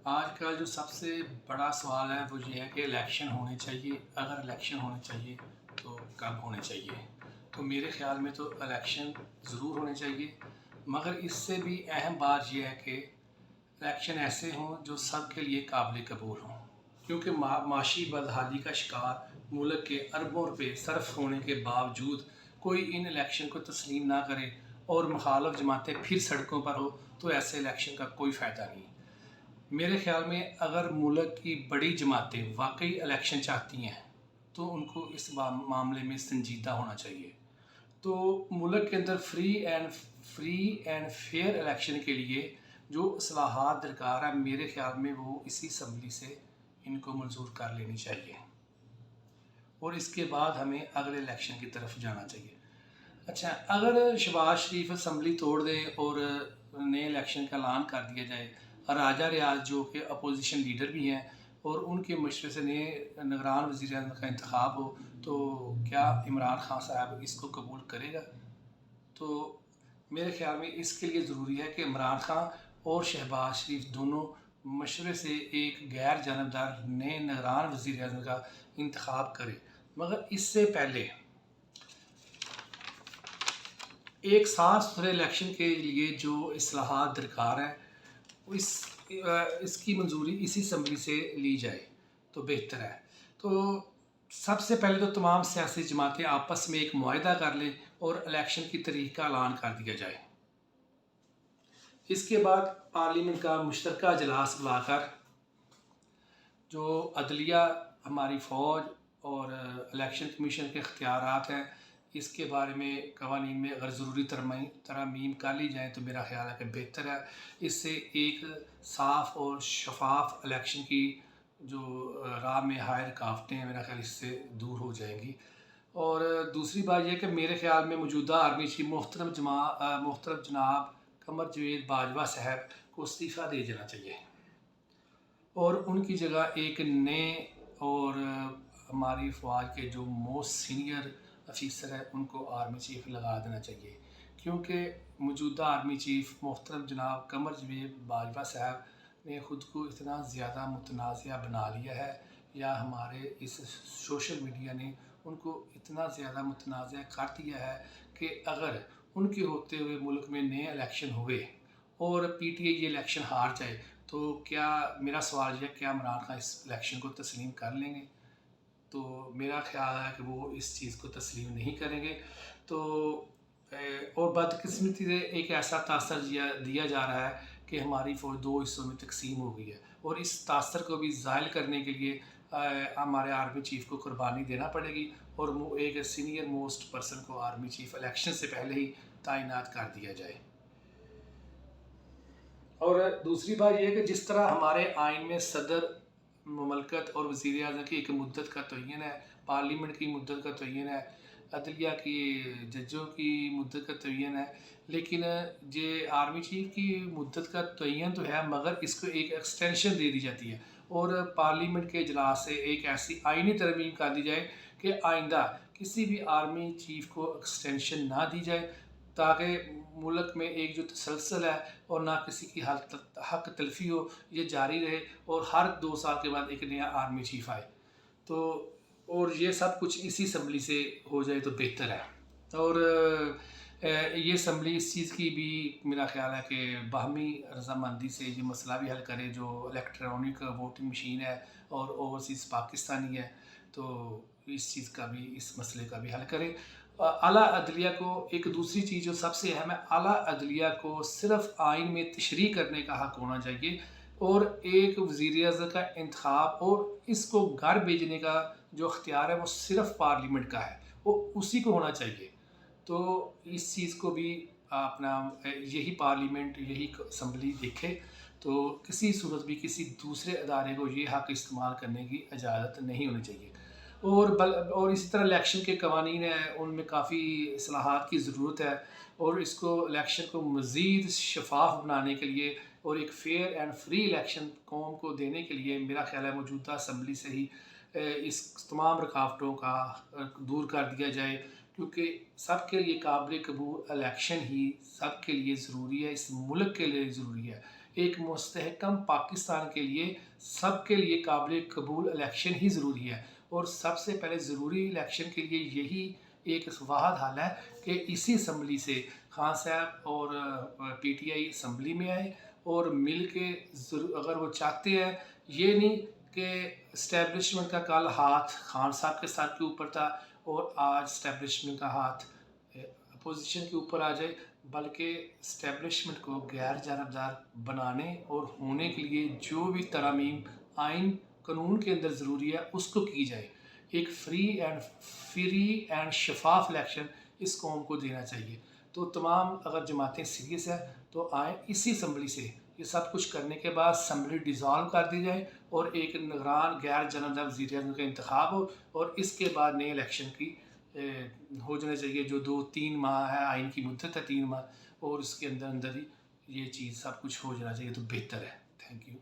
آج کا جو سب سے بڑا سوال ہے وہ یہ ہے کہ الیکشن ہونے چاہیے. اگر الیکشن ہونے چاہیے تو کب ہونے چاہیے؟ تو میرے خیال میں تو الیکشن ضرور ہونے چاہیے، مگر اس سے بھی اہم بات یہ ہے کہ الیکشن ایسے ہوں جو سب کے لیے قابل قبول ہوں، کیونکہ معاشی بدحالی کا شکار ملک کے اربوں روپے صرف ہونے کے باوجود کوئی ان الیکشن کو تسلیم نہ کرے اور مخالف جماعتیں پھر سڑکوں پر ہو تو ایسے الیکشن کا کوئی فائدہ نہیں. میرے خیال میں اگر ملک کی بڑی جماعتیں واقعی الیکشن چاہتی ہیں تو ان کو اس معاملے میں سنجیدہ ہونا چاہیے. تو ملک کے اندر فری اینڈ فیئر الیکشن کے لیے جو اصلاحات درکار ہے، میرے خیال میں وہ اسی اسمبلی سے ان کو منظور کر لینی چاہیے، اور اس کے بعد ہمیں اگلے الیکشن کی طرف جانا چاہیے. اچھا، اگر شہباز شریف اسمبلی توڑ دیں اور نئے الیکشن کا اعلان کر دیا جائے، اور راجہ ریاض جو کہ اپوزیشن لیڈر بھی ہیں اور ان کے مشورے سے نئے نگران وزیر اعظم کا انتخاب ہو، تو کیا عمران خان صاحب اس کو قبول کرے گا؟ تو میرے خیال میں اس کے لیے ضروری ہے کہ عمران خان اور شہباز شریف دونوں مشورے سے ایک غیر جانبدار نئے نگران وزیر اعظم کا انتخاب کرے. مگر اس سے پہلے ایک صاف ستھرے الیکشن کے لیے جو اصلاحات درکار ہیں اس کی منظوری اسی اسمبلی سے لی جائے تو بہتر ہے. تو سب سے پہلے تو تمام سیاسی جماعتیں آپس میں ایک معاہدہ کر لیں اور الیکشن کی تاریخ کا اعلان کر دیا جائے. اس کے بعد پارلیمنٹ کا مشترکہ اجلاس بلا کر جو عدلیہ، ہماری فوج اور الیکشن کمیشن کے اختیارات ہیں، اس کے بارے میں قوانین میں اگر ضروری ترامیم کر لی جائیں تو میرا خیال ہے کہ بہتر ہے. اس سے ایک صاف اور شفاف الیکشن کی جو راہ میں ہائے رکاوٹیں ہیں، میرا خیال اس سے دور ہو جائیں گی. اور دوسری بات یہ کہ میرے خیال میں موجودہ آرمی چیف محترم جناب قمر جاوید باجوہ صاحب کو استعفیٰ دے دینا چاہیے، اور ان کی جگہ ایک نئے اور ہماری فوج کے جو موسٹ سینئر افیسر ہے ان کو آرمی چیف لگا دینا چاہیے. کیونکہ موجودہ آرمی چیف محترم جناب قمر جاوید باجوہ صاحب نے خود کو اتنا زیادہ متنازع بنا لیا ہے، یا ہمارے اس سوشل میڈیا نے ان کو اتنا زیادہ متنازع کر دیا ہے کہ اگر ان کے ہوتے ہوئے ملک میں نئے الیکشن ہوئے اور پی ٹی آئی یہ الیکشن ہار جائے تو کیا، میرا سوال یہ ہے، کیا عمران خان اس الیکشن کو تسلیم کر لیں گے؟ تو میرا خیال ہے کہ وہ اس چیز کو تسلیم نہیں کریں گے. تو اور بدقسمتی سے ایک ایسا تاثر دیا جا رہا ہے کہ ہماری فوج دو حصوں میں تقسیم ہو گئی ہے، اور اس تاثر کو بھی زائل کرنے کے لیے ہمارے آرمی چیف کو قربانی دینا پڑے گی، اور ایک سینئر موسٹ پرسن کو آرمی چیف الیکشن سے پہلے ہی تعینات کر دیا جائے. اور دوسری بات یہ ہے کہ جس طرح ہمارے آئین میں صدر مملکت اور وزیر اعظم کی ایک مدت کا تعین ہے، پارلیمنٹ کی مدت کا تعین ہے، عدلیہ کی ججوں کی مدت کا تعین ہے، لیکن یہ آرمی چیف کی مدت کا تعین تو ہے، مگر اس کو ایک ایکسٹینشن دے دی جاتی ہے، اور پارلیمنٹ کے اجلاس سے ایک ایسی آئینی ترمیم کر دی جائے کہ آئندہ کسی بھی آرمی چیف کو ایکسٹینشن نہ دی جائے، تاکہ ملک میں ایک جو تسلسل ہے اور نہ کسی کی حق تلفی ہو، یہ جاری رہے، اور ہر 2 سال کے بعد ایک نیا آرمی چیف آئے. تو اور یہ سب کچھ اسی اسمبلی سے ہو جائے تو بہتر ہے. اور یہ اسمبلی اس چیز کی بھی میرا خیال ہے کہ باہمی رضامندی سے یہ مسئلہ بھی حل کرے، جو الیکٹرانک ووٹنگ مشین ہے اور اوورسیز پاکستانی ہے، تو اس چیز کا بھی، اس مسئلے کا بھی حل کرے. اعلیٰ عدلیہ کو ایک دوسری چیز جو سب سے اہم ہے، اعلیٰ عدلیہ کو صرف آئین میں تشریح کرنے کا حق ہونا چاہیے، اور ایک وزیر اعظم کا انتخاب اور اس کو گھر بھیجنے کا جو اختیار ہے وہ صرف پارلیمنٹ کا ہے، وہ اسی کو ہونا چاہیے. تو اس چیز کو بھی اپنا یہی پارلیمنٹ، یہی اسمبلی دیکھے، تو کسی صورت بھی کسی دوسرے ادارے کو یہ حق استعمال کرنے کی اجازت نہیں ہونی چاہیے. اور اسی طرح الیکشن کے قوانین ہیں، ان میں کافی اصلاحات کی ضرورت ہے، اور اس کو الیکشن کو مزید شفاف بنانے کے لیے اور ایک فیئر اینڈ فری الیکشن قوم کو دینے کے لیے میرا خیال ہے موجودہ اسمبلی سے ہی اس تمام رکاوٹوں کا دور کر دیا جائے، کیونکہ سب کے لیے قابل قبول الیکشن ہی سب کے لیے ضروری ہے، اس ملک کے لیے ضروری ہے. ایک مستحکم پاکستان کے لیے سب کے لیے قابل قبول الیکشن ہی ضروری ہے، اور سب سے پہلے ضروری الیکشن کے لیے یہی ایک واحد حل ہے کہ اسی اسمبلی سے خان صاحب اور پی ٹی آئی اسمبلی میں آئے اور مل کے اگر وہ چاہتے ہیں، یہ نہیں کہ اسٹیبلشمنٹ کا کل ہاتھ خان صاحب کے ساتھ کے اوپر تھا اور آج اسٹیبلشمنٹ کا ہاتھ اپوزیشن کے اوپر آ جائے، بلکہ اسٹیبلشمنٹ کو غیر جانبدار بنانے اور ہونے کے لیے جو بھی ترامیم آئین قانون کے اندر ضروری ہے اس کو کی جائے۔ ایک فری اینڈ شفاف الیکشن اس قوم کو دینا چاہیے۔ تو تمام اگر جماعتیں سیریس ہیں تو آئیں اسی اسمبلی سے یہ سب کچھ کرنے کے بعد اسمبلی ڈیزالو کر دی جائے اور ایک نگران غیر جانبدار وزیر اعظم کا انتخاب ہو، اور اس کے بعد نئے الیکشن کی ہو جانا چاہیے، جو 2-3 ماہ ہے، آئین کی مدت ہے 3 ماہ، اور اس کے اندر ہی یہ چیز سب کچھ ہو جانا چاہیے تو بہتر ہے۔ Thank you.